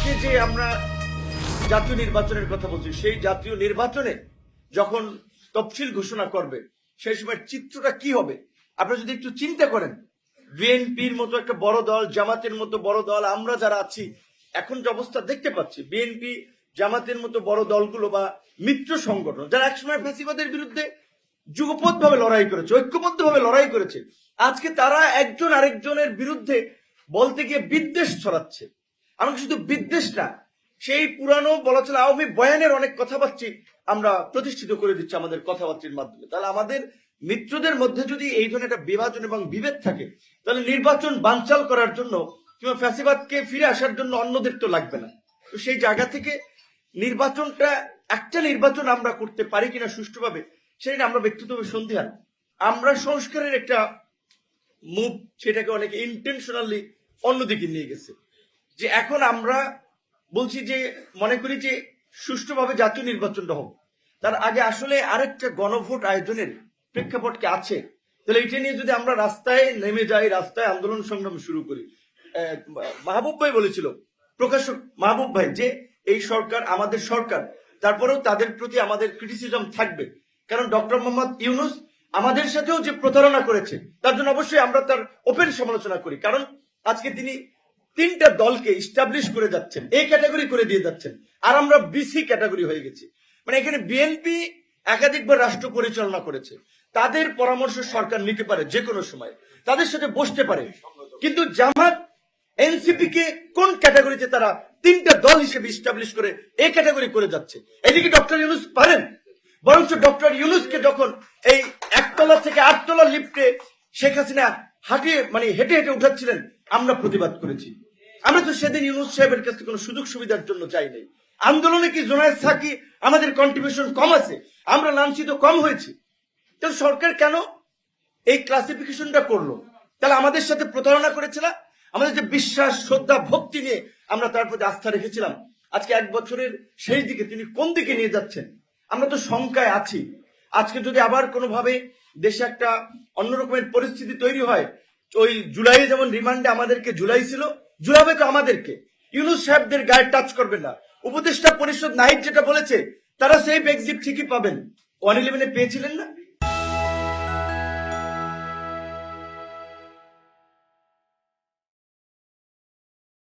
আজকে যে আমরা জাতীয় নির্বাচনের কথা বলছি, সেই জাতীয় নির্বাচনে যখন তফসিল ঘোষণা করবে সেই সময় চিত্রটা কি হবে আপনারা যদি একটু চিন্তা করেন। বিএনপির মতো একটা বড় দল, জামাতের মতো বড় দল, আমরা যারা আছি এখন যে অবস্থা দেখতে পাচ্ছি, বিএনপি জামাতের মতো বড় দলগুলো বা মিত্র সংগঠন যারা একসময় ফ্যাসিবাদের বিরুদ্ধে যুগপৎভাবে লড়াই করেছে, ঐক্যবদ্ধভাবে লড়াই করেছে, আজকে তারা একজন আরেকজনের বিরুদ্ধে বলতে গিয়ে বিদ্বেষ ছড়াচ্ছে। আমাকে শুধু বিদ্বেষ না, সেই পুরানো বলা চলে আওয়ামী বয়ানের অনেক কথাবার্তা আমরা প্রতিষ্ঠিত করে দিচ্ছি আমাদের কথাবার্তার মাধ্যমে। তাহলে আমাদের মিত্রদের মধ্যে যদি এই ধরনের একটা বিভাজন এবং বিভেদ থাকে, তাহলে নির্বাচন বানচাল করার জন্য কিংবা ফ্যাসিবাদকে ফিরে আসার জন্য অন্যদের তো লাগবে না। তো সেই জায়গা থেকে নির্বাচনটা একটা নির্বাচন আমরা করতে পারি কিনা সুষ্ঠুভাবে, সেটা আমরা ব্যক্তিগতভাবে সন্দেহান। আমরা সংস্কারের একটা মুভ, সেটাকে অনেকে ইন্টেনশনালি অন্যদিকে নিয়ে গেছে, যে এখন আমরা বলছি যে মনে করি যে সুষ্ঠুভাবে জাতীয় নির্বাচনটা হোক, তার আগে আসলে আরেকটা গণভোট আয়োজনের প্রেক্ষাপট কি আছে? তাহলে এটা নিয়ে যদি আমরা রাস্তায় নেমে যাই, রাস্তায় আন্দোলন সংগ্রাম শুরু করি। মাহবুব ভাই বলেছিল, প্রকাশক মাহবুব ভাই, যে এই সরকার আমাদের সরকার, তারপরেও তাদের প্রতি আমাদের ক্রিটিসিজম থাকবে, কারণ ডক্টর মোহাম্মদ ইউনূস আমাদের সাথেও যে প্রতারণা করেছে তার জন্য অবশ্যই আমরা তার ওপেন সমালোচনা করি। কারণ আজকে তিনি তিনটা দলকে ইস্টাবলিশ করে যাচ্ছেন, এই ক্যাটাগরি করে দিয়ে যাচ্ছেন, আর আমরা বিসি ক্যাটাগরি হয়ে গেছি। মানে এখানে বিএনপি একাধিকবার রাষ্ট্র পরিচালনা করেছে, তাদের পরামর্শ সরকার নিতে পারে যে কোনো সময়, তাদের সাথে বসতে পারে, কিন্তু জামাত এনসিপি কে কোন ক্যাটাগরিতে তারা তিনটা দল হিসেবে ইস্টাবলিশ করে এই ক্যাটাগরি করে যাচ্ছে? এদিকে ডক্টর ইউনূস পারেন, বরঞ্চ ডক্টর ইউনূসকে যখন এই একতলা থেকে আটতলা লিফটে শেখ হাসিনা হেঁটে হেঁটে উঠাচ্ছিলেন, আমরা প্রতিবাদ করেছি। আমরা তো সেদিন ইউনূস সাহেবের কাছে কোনো সুযোগ সুবিধার জন্য চাই নাই। আন্দোলনে কি জোনায়েদ সাকি আমাদের কন্ট্রিবিউশন কম আছে? আমরা লাঞ্ছিত কম হয়েছি? তাহলে সরকার কেন এই ক্লাসিফিকেশনটা করলো? তাহলে আমাদের সাথে প্রতারণা করেছিল। আমাদের যে বিশ্বাস, শ্রদ্ধা, ভক্তি নিয়ে আমরা তার প্রতি আস্থা রেখেছিলাম, আজকে এক বছরের শেষ দিকে তিনি কোন দিকে নিয়ে যাচ্ছেন? আমরা তো শঙ্কায় আছি। আজকে যদি আবার কোনোভাবে দেশে একটা অন্যরকমের পরিস্থিতি তৈরি হয়, ওই জুলাইয়ে যেমন রিমান্ডে আমাদেরকে ঝুলাইছিল, ঝুলাবে তো আমাদেরকে। ইউনূস সাহেবদের গায়ে টাচ করবে না। উপদেষ্টা পরিষদ নাহিদ যেটা বলেছে, তারা সেফ এক্সিট ঠিকই পাবেন। 111 পেয়েছিলেন না?